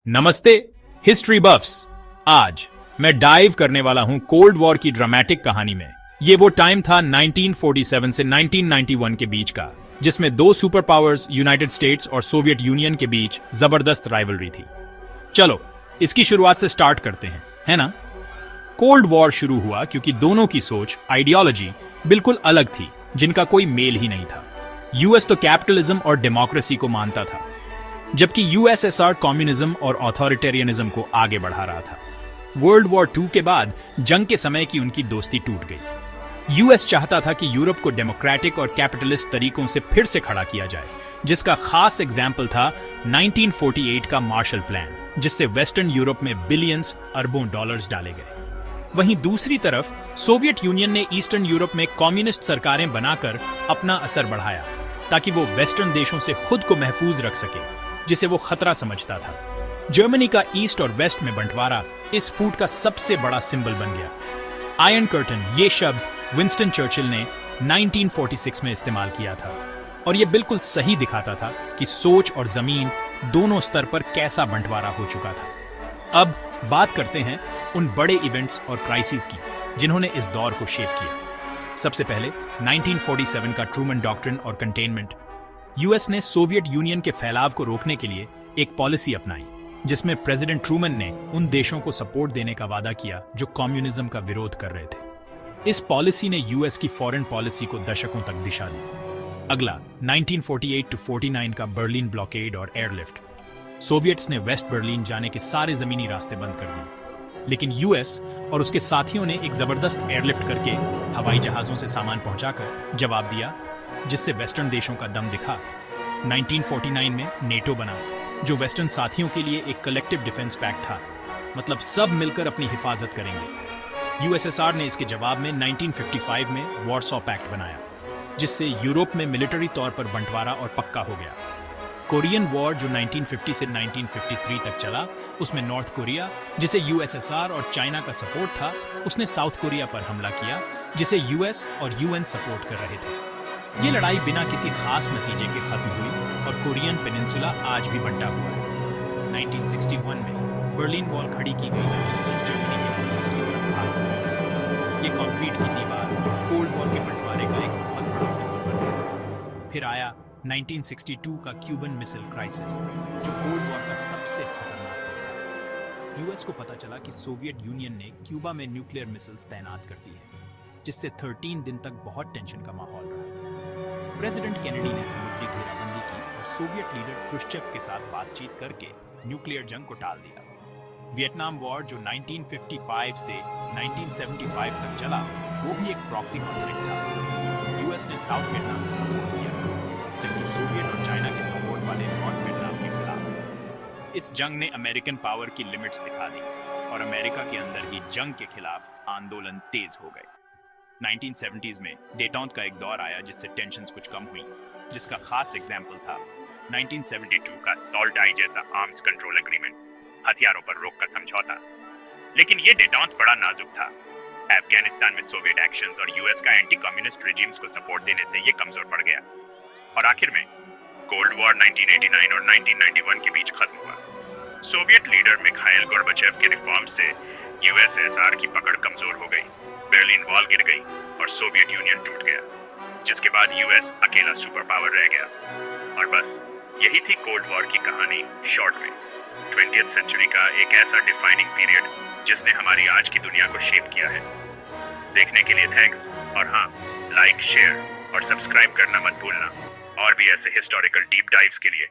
नमस्ते हिस्ट्री बफ्स। आज मैं डाइव करने वाला हूं कोल्ड वॉर की ड्रामेटिक कहानी में। ये वो टाइम था 1947 से 1991 के बीच का, जिसमें दो सुपर पावर्स यूनाइटेड स्टेट्स और सोवियत यूनियन के बीच जबरदस्त राइवलरी थी। चलो इसकी शुरुआत से स्टार्ट करते हैं, है ना। कोल्ड वॉर शुरू हुआ क्योंकि दोनों की सोच, आइडियोलॉजी बिल्कुल अलग थी, जिनका कोई मेल ही नहीं था। यूएस तो कैपिटलिज्म और डेमोक्रेसी को मानता था, जबकि यूएसएसआर कम्युनिज्म और ऑथोरिटेरियनिज्म को आगे बढ़ा रहा था। वर्ल्ड वॉर II के बाद जंग के समय की उनकी दोस्ती टूट गई। यूएस चाहता था कि यूरोप को डेमोक्रेटिक और कैपिटलिस्ट तरीकों से फिर से खड़ा किया जाए, जिसका खास एग्जाम्पल था 1948 का मार्शल प्लान, जिससे वेस्टर्न यूरोप में बिलियंस अरबों डॉलर्स डाले गए। वहीं दूसरी तरफ सोवियत यूनियन ने ईस्टर्न यूरोप में कम्युनिस्ट सरकारें बनाकर अपना असर बढ़ाया, ताकि वो वेस्टर्न देशों से खुद को महफूज रख सके, जिसे वो खतरा समझता था। जर्मनी का ईस्ट और वेस्ट में बंटवारा इस फूट का सबसे बड़ा सिंबल बन गया। आयरन कर्टन, ये शब्द विंस्टन चर्चिल ने 1946 में इस्तेमाल किया था, और ये बिल्कुल सही दिखाता था कि सोच और जमीन दोनों स्तर पर कैसा बंटवारा हो चुका था। अब बात करते हैं उन बड़े इवेंट्स और क्राइसिस की जिन्होंने इस दौर को शेप किया। सबसे पहले 1947 का ट्रूमन डॉक्ट्रिन और कंटेनमेंट। यूएस ने सोवियत यूनियन के फैलाव को रोकने के लिए एक पॉलिसी अपनाई, जिसमें प्रेसिडेंट ट्रूमन ने उन देशों को सपोर्ट देने का वादा किया जो कम्युनिज्म का विरोध कर रहे थे। इस पॉलिसी ने यूएस की फॉरेन पॉलिसी को दशकों तक दिशा दी। अगला 1948 to 49 का बर्लिन ब्लॉकेड और एयरलिफ्ट। सोवियट्स ने वेस्ट बर्लिन जाने के सारे जमीनी रास्ते बंद कर दिए, लेकिन यूएस और उसके साथियों ने एक जबरदस्त एयरलिफ्ट करके हवाई जहाजों से सामान पहुंचाकर जवाब दिया, जिससे वेस्टर्न देशों का दम दिखा। 1949 में नेटो बना, जो वेस्टर्न साथियों के लिए एक कलेक्टिव डिफेंस पैक्ट था, मतलब सब मिलकर अपनी हिफाजत करेंगे। यूएसएसआर ने इसके जवाब में 1955 में वॉर्सॉ पैक्ट बनाया, जिससे यूरोप में मिलिट्री तौर पर बंटवारा और पक्का हो गया। कोरियन वॉर, जो 1950 से 1953 तक चला, उसमें नॉर्थ कोरिया, जिसे यूएसएसआर और चाइना का सपोर्ट था, उसने साउथ कोरिया पर हमला किया, जिसे यूएस और यूएन सपोर्ट कर रहे थे। ये लड़ाई बिना किसी खास नतीजे के खत्म हुई और कोरियन पेनिनसुला आज भी बंटा हुआ है। 1961 में बर्लिन वॉल खड़ी की गई ताकि ईस्ट जर्मनी के वेस्ट की तरफ भाग न सके। ये कंक्रीट की दीवार कोल्ड वॉर के बंटवारे का एक बहुत बड़ा सिंबल बन गया। फिर आया 1962 का क्यूबन मिसाइल क्राइसिस, जो कोल्ड वॉर का सबसे खतरनाक पल था। यूएस को पता चला कि सोवियत यूनियन ने क्यूबा में न्यूक्लियर मिसाइल्स तैनात कर दी है, जिससे 13 दिन तक बहुत टेंशन का माहौल रहा। प्रेसिडेंट केनेडी ने समुद्री घेराबंदी की और सोवियत लीडर क्रुश्चेव के साथ बातचीत करके न्यूक्लियर जंग को टाल दिया। वियतनाम वॉर, जो 1955 से 1975 तक चला, वो भी एक प्रॉक्सी कॉन्फ्लिक्ट था। यूएस ने साउथ वियतनाम को सपोर्ट किया, जबकि सोवियत और चाइना के सपोर्ट वाले नॉर्थ वियतनाम के खिलाफ। इस जंग ने अमेरिकन पावर की लिमिट्स दिखा दी और अमेरिका के अंदर ही जंग के खिलाफ आंदोलन तेज हो गए। 1970s में डेटॉन्ट का एक दौर आया, जिससे टेंशन्स कुछ कम हुई, जिसका खास एग्जाम्पल था 1972 का सॉल्ट आई जैसा आर्म्स कंट्रोल एग्रीमेंट, हथियारों पर रोक का समझौता। लेकिन ये डेटॉन्ट बड़ा नाजुक था। अफगानिस्तान में सोवियत एक्शंस और यूएस का एंटी कम्युनिस्ट रिजीम्स को सपोर्ट देने से ये कमजोर पड़ गया, और आखिर में कोल्ड वॉर 1989 और 1991 के बीच खत्म हुआ। सोवियत लीडर मिखाइल गोर्बाचेव के रिफॉर्म्स से यूएसएसआर की पकड़ कमजोर हो गई, बर्लिन वॉल गिर गई और सोवियत यूनियन टूट गया, जिसके बाद यूएस अकेला सुपर पावर रह गया। और बस यही थी कोल्ड वॉर की कहानी शॉर्ट में। 20th सेंचुरी का एक ऐसा डिफाइनिंग पीरियड जिसने हमारी आज की दुनिया को शेप किया है। देखने के लिए थैंक्स, और हाँ, लाइक, शेयर और सब्सक्राइब करना मत भूलना। और भी ऐसे हिस्टोरिकल डीप डाइव्स के लिए